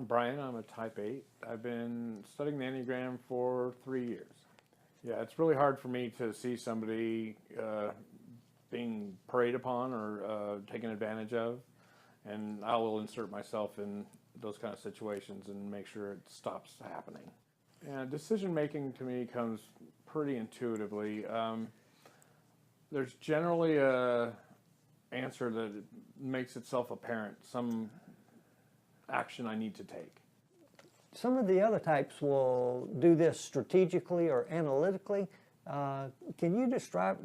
I'm Brian. I'm a type 8. I've been studying the Enneagram for 3 years. Yeah, it's really hard for me to see somebody being preyed upon or taken advantage of, and I will insert myself in those kind of situations and make sure it stops happening. And decision making to me comes pretty intuitively. There's generally a answer that makes itself apparent, some action I need to take. Some of the other types will do this strategically or analytically. Can you describe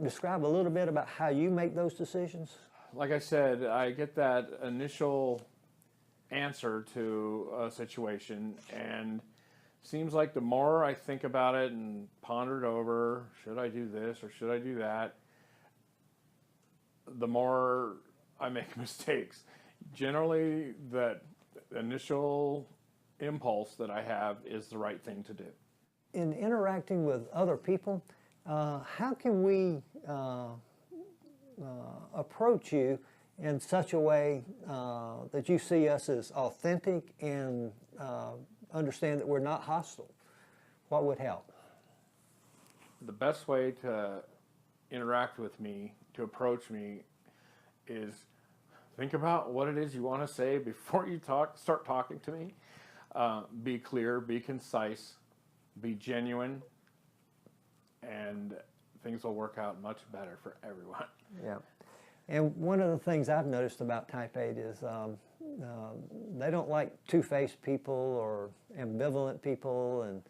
a little bit about how you make those decisions? Like I said, I get that initial answer to a situation, and seems like the more I think about it and ponder it over, should I do this or should I do that, the more I make mistakes. Generally, that initial impulse that I have is the right thing to do. In interacting with other people, how can we approach you in such a way that you see us as authentic and understand that we're not hostile? What would help? The best way to interact with me, to approach me, is think about what it is you want to say before you start talking to me. Be clear, be concise, be genuine, and things will work out much better for everyone. Yeah. And one of the things I've noticed about type 8 is they don't like two-faced people or ambivalent people. And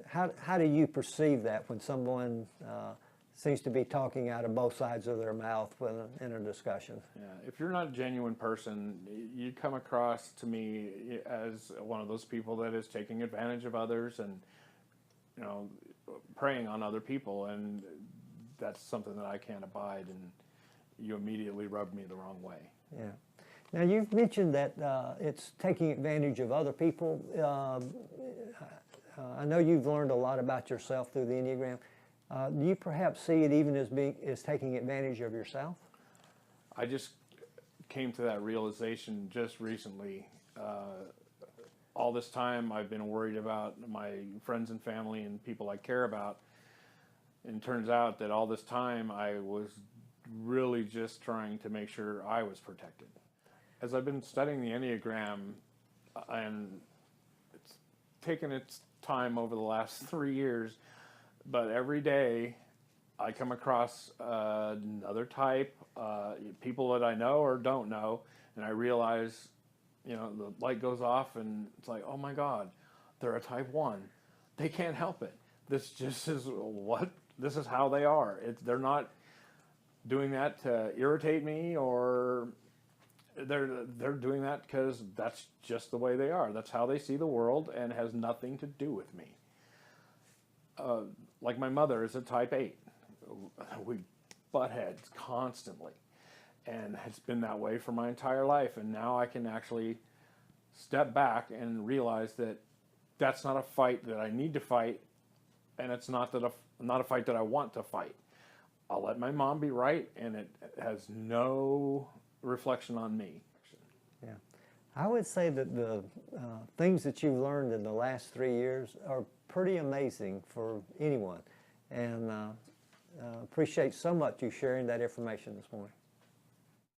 how do you perceive that when someone seems to be talking out of both sides of their mouth in a discussion? Yeah, if you're not a genuine person, you come across to me as one of those people that is taking advantage of others and, preying on other people, and that's something that I can't abide, and you immediately rub me the wrong way. Yeah. Now, you've mentioned that it's taking advantage of other people. I know you've learned a lot about yourself through the Enneagram. Do you perhaps see it even as taking advantage of yourself? I just came to that realization just recently. All this time I've been worried about my friends and family and people I care about. And it turns out that all this time I was really just trying to make sure I was protected. As I've been studying the Enneagram, and it's taken its time over the last 3 years, but every day I come across another type, people that I know or don't know, and I realize, the light goes off and it's like, oh my God, they're a type 1. They can't help it. This is how they are. They're not doing that to irritate me, or they're doing that because that's just the way they are. That's how they see the world, and has nothing to do with me. Like my mother is a type 8. We butt heads constantly, and it's been that way for my entire life. And now I can actually step back and realize that that's not a fight that I need to fight, and it's not a fight that I want to fight. I'll let my mom be right, and it has no reflection on me. Yeah, I would say that the things that you've learned in the last 3 years are pretty amazing for anyone, and appreciate so much you sharing that information this morning.